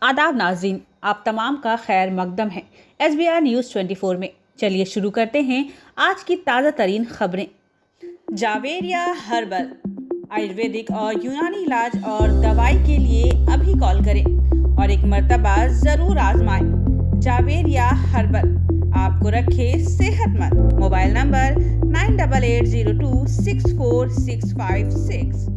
आदाब नाज़रीन, आप तमाम का खैर मकदम है SBR न्यूज़ 24 में। चलिए शुरू करते हैं आज की ताज़ा तरीन खबरें। जावेरिया हर्बल आयुर्वेदिक और यूनानी इलाज और दवाई के लिए अभी कॉल करें और एक मर्तबा ज़रूर आजमाएं। जावेरिया हर्बल आपको रखे सेहतमंद। Mobile number 9880264656।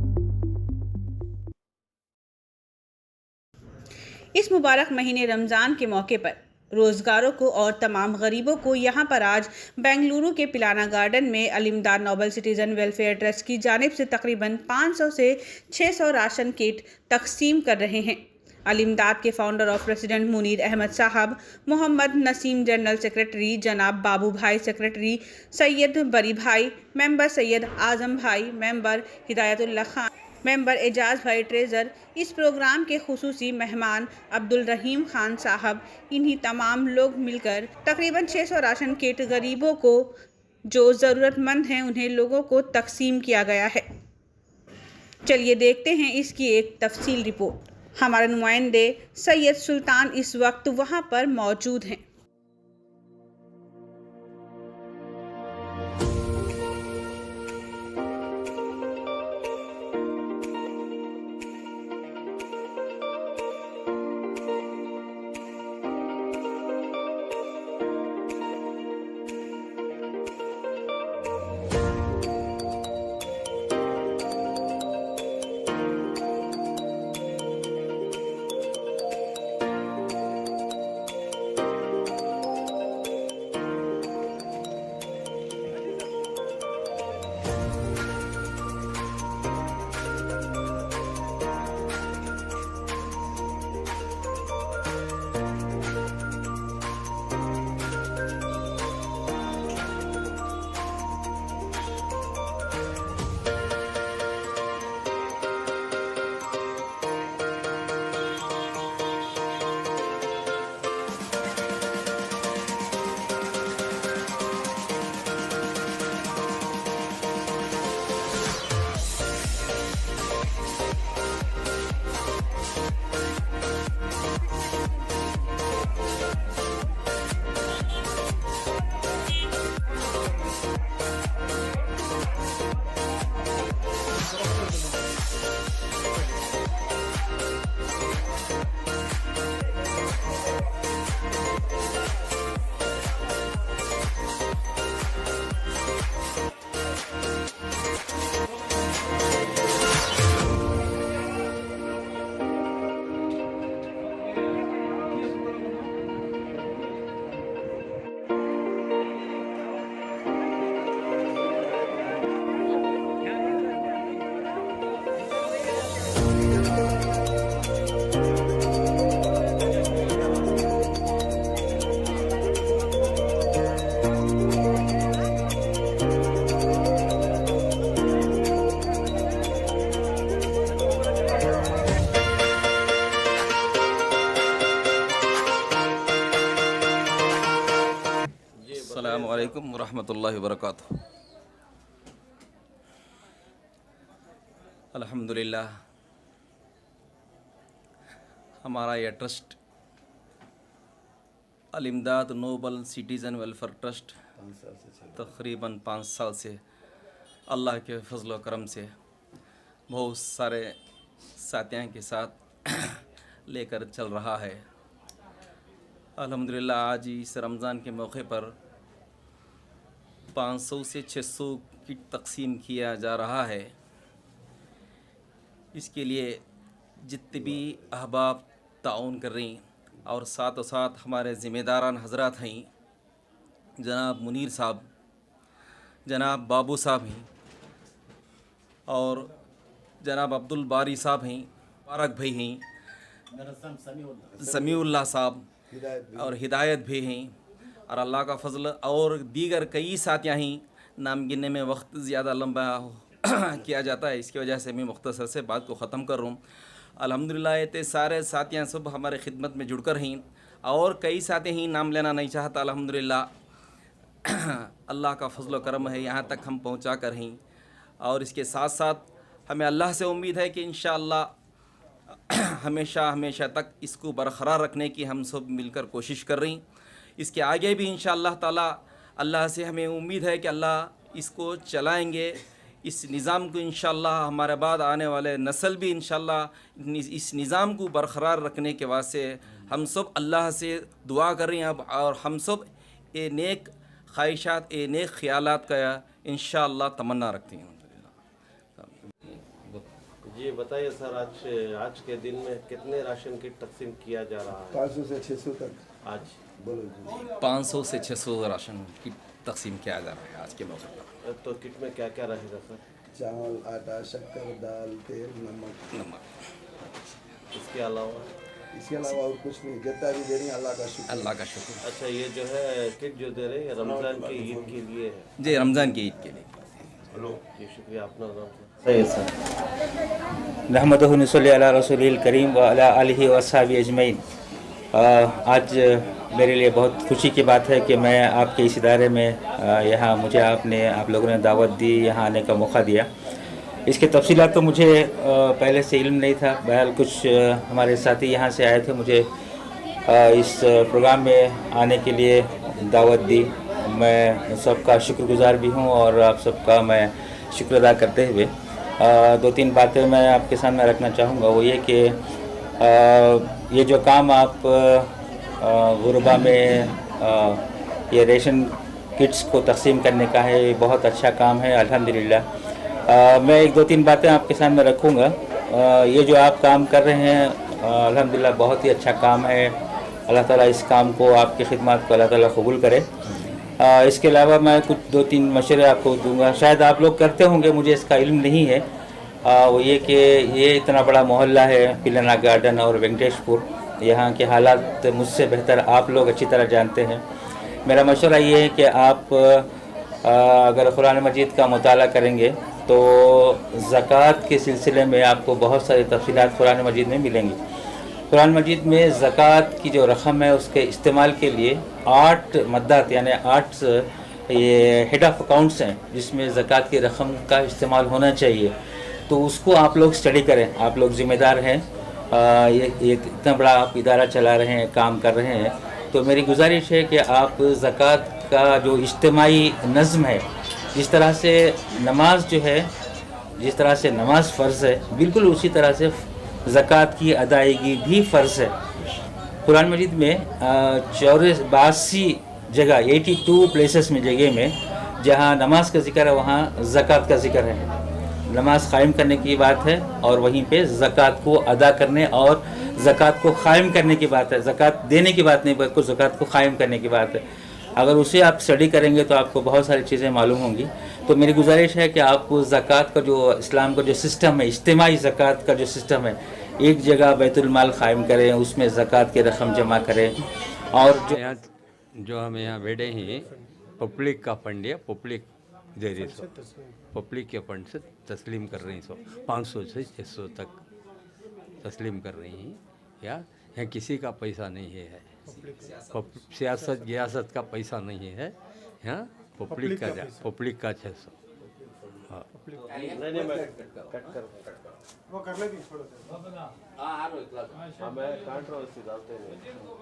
इस मुबारक महीने रमज़ान के मौके पर रोज़गारों को और तमाम गरीबों को यहाँ पर आज बेंगलुरु के पिलाना गार्डन में अल-इमदाद नोबल सिटीज़न वेलफेयर ट्रस्ट की जानिब से तकरीबन 500 से 600 राशन किट तकसीम कर रहे हैं। अल-इमदाद के फाउंडर और प्रेसिडेंट मुनीर अहमद साहब, मोहम्मद नसीम जनरल सेक्रेटरी, जनाब बाबू भाई सेक्रेटरी, सैयद बरी भाई मेंबर, सैयद आज़म भाई मेंबर, हिदायतुल्लाह खान मेंबर, एजाज भाई ट्रेजर, इस प्रोग्राम के खुसूसी मेहमान अब्दुल रहीम खान साहब, इन्हीं तमाम लोग मिलकर तकरीबन 600 राशन किट गरीबों को जो ज़रूरतमंद हैं उन्हें लोगों को तकसीम किया गया है। चलिए देखते हैं इसकी एक तफसील रिपोर्ट। हमारे नुमाइंदे सैयद सुल्तान इस वक्त वहाँ पर मौजूद हैं। अस्सलामु अलैकुम वरहमतुल्लाहि वबरकातुहू। अल्हम्दुलिल्लाह, हमारा यह trust Al-Imdad noble citizen welfare trust तकरीबन 5 साल से अल्लाह के फजल व करम से बहुत सारे साथियों के साथ लेकर चल रहा है। अल्हम्दुलिल्लाह, आज इस रमज़ान के मौके पर 500 से 600 किट तकसीम किया जा रहा है। इसके लिए जितने भी अहबाब ताउन कर रही और साथ हमारे ज़िम्मेदारान हज़रात हैं, जनाब मुनीर साहब, जनाब बाबू साहब हैं और जनाब अब्दुल बारी साहब हैं, मुबारक भाई हैं, समीउल्लाह साहब और हिदायत भी हैं और अल्लाह का फजल और दीगर कई साथियाँ हैं। नाम गिनने में वक्त ज़्यादा लंबा किया जाता है, इसकी वजह से मैं मुख्तसर से बात को ख़त्म कर रहा हूँ। अल्हम्दुलिल्लाह, ये सारे साथियाँ सब हमारे खिदमत में जुड़कर हैं और कई साथी हैं, नाम लेना नहीं चाहता। अल्हम्दुलिल्लाह, अल्लाह का फजल व करम है, यहाँ तक हम पहुँचा कर हैं और इसके साथ साथ हमें अल्लाह से उम्मीद है कि इंशाअल्लाह हमेशा हमेशा तक इसको बरकरार रखने की हम सब मिलकर कोशिश कर रही। इसके आगे भी इंशाअल्लाह ताला अल्लाह से हमें उम्मीद है कि अल्लाह इसको चलाएंगे। इस निज़ाम को इंशाअल्लाह हमारे बाद आने वाले नस्ल भी इंशाअल्लाह इस निज़ाम को बरकरार रखने के वास्ते हम सब अल्लाह से दुआ कर रहे हैं अब, और हम सब ये नेक ख्वाहिशात ये नेक ख्यालात का इंशाअल्लाह तमन्ना रखते हैं। जी बताइए सर, आज के दिन में कितने राशन किट तकसीम किया जा रहा है? 500 से 600 तक। आज बोलो जी। 500 से 600 राशन की तकसीम किया जा रहा है आज के मौके पर। तो किट में क्या क्या रहेगा सर? चावल, आटा, शक्कर, दाल, तेल, नमक। इसके अलावा और कुछ नहीं, जितना भी दे रही हैं अल्लाह का शुक्र। अल्लाह का शुक्र। अच्छा, ये जो है किट जो दे रहे हैं रमज़ान की ईद के लिए है? जी, रमज़ान की ईद के लिए। हेलो जी, शुक्रिया। अपना नाम सही है सर? रहमतुहु नसल्ली अला रसूलिल करीम व अला आलिहि व अस्हाबी अजमईन। आज मेरे लिए बहुत खुशी की बात है कि मैं आपके इस इदारे में यहाँ मुझे आप लोगों ने दावत दी, यहाँ आने का मौका दिया। इसके तफसीलात तो मुझे पहले से इल्म नहीं था। बहरहाल कुछ हमारे साथी यहाँ से आए थे, मुझे इस प्रोग्राम में आने के लिए दावत दी। मैं सबका शुक्रगुज़ार भी हूँ और आप सबका मैं शुक्र अदा करते हुए 2-3 बातें मैं आपके सामने रखना चाहूँगा। वो ये कि ये जो काम आप गुरबा में ये रेशन किट्स को तकसीम करने का है, ये बहुत अच्छा काम है अल्हम्दुलिल्लाह। मैं 1-2-3 बातें आपके सामने रखूँगा। ये जो आप काम कर रहे हैं अल्हम्दुलिल्लाह बहुत ही अच्छा काम है। अल्लाह ताला इस काम को, आपकी खिदमत को अल्लाह ताला कबूल करे। इसके अलावा मैं कुछ 2-3 मशवरे आपको दूंगा, शायद आप लोग करते होंगे, मुझे इसका इल्म नहीं है। वो ये कि ये इतना बड़ा मोहल्ला है पिलाना गार्डन और वेंकटेशपुर, यहाँ के हालात मुझसे बेहतर आप लोग अच्छी तरह जानते हैं। मेरा मशवरा ये है कि आप अगर कुरान मजीद का मुताला करेंगे तो ज़कात के सिलसिले में आपको बहुत सारी तफसीलात कुरान मजीद में मिलेंगी। कुरान मजीद में ज़कात की जो रकम है उसके इस्तेमाल के लिए 8 मद्दात यानी 8 ये हेड ऑफ अकाउंट्स हैं जिसमें ज़कात की रकम का इस्तेमाल होना चाहिए। तो उसको आप लोग स्टडी करें, आप लोग ज़िम्मेदार हैं। ये इतना बड़ा आप इदारा चला रहे हैं, काम कर रहे हैं, तो मेरी गुजारिश है कि आप ज़कात का जो इज्तिमाई नज़्म है, जिस तरह से नमाज जो है, जिस तरह से नमाज फ़र्ज़ है, बिल्कुल उसी तरह से ज़कात की अदायगी भी फ़र्ज़ है। कुरान मजीद में 82 जगह 82 प्लेसेस में जगह में जहाँ नमाज का ज़िक्र है वहाँ ज़कात का ज़िक्र है। नमाज कायम करने की बात है और वहीं पे ज़कात को अदा करने और ज़कात को कायम करने की बात है। ज़कात देने की बात नहीं, बल्कि ज़कात को कायम करने की बात है। अगर उसे आप स्टडी करेंगे तो आपको बहुत सारी चीज़ें मालूम होंगी। तो मेरी गुजारिश है कि आप ज़कात का जो इस्लाम का जो सिस्टम है, इज्तिमाई ज़कात का जो सिस्टम है, एक जगह बैतुल माल कायम करें, उसमें ज़कात की रकम जमा करें। और जो हम यहाँ बैठे हैं पब्लिक का फंड है, पब्लिक दे रही सो पब्लिक के फंड से तस्लीम कर रही सो 500 से 600 तक तस्लीम कर रही हैं। यहाँ किसी का पैसा नहीं है, सियासत गियासत का पैसा नहीं है, यहाँ पब्लिक का 600। हाँ नहीं मैं कट कर वो कर लेगी छोड़ो। हाँ मैं काट रहा हूँ, इसी डालते हैं। चलो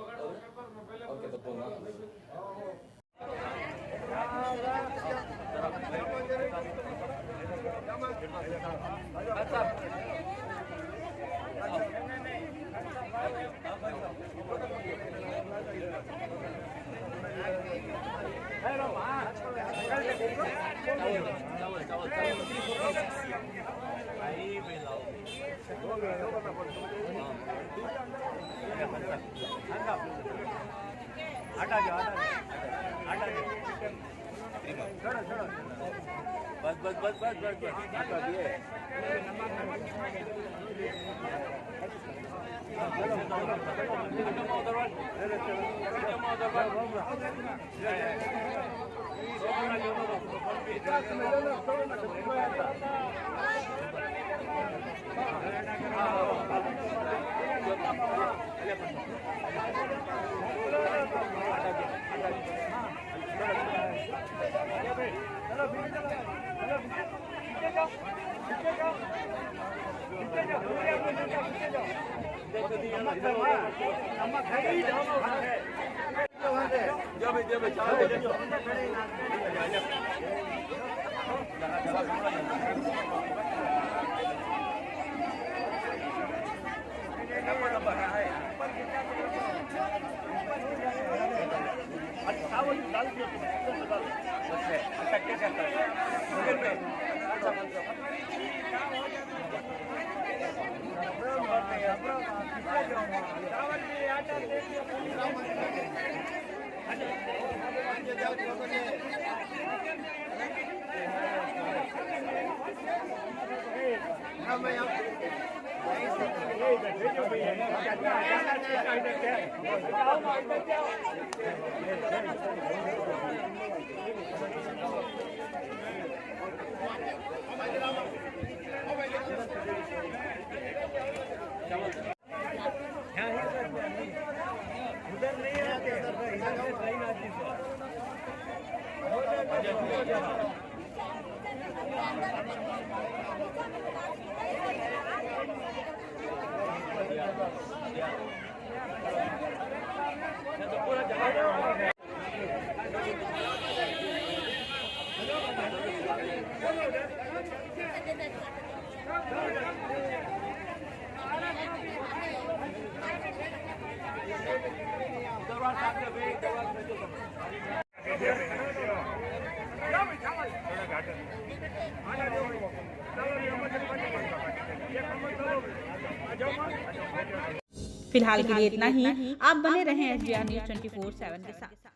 फिलहाल के लिए इतना ही। आप बने रहें SBR News 24/7 के साथ।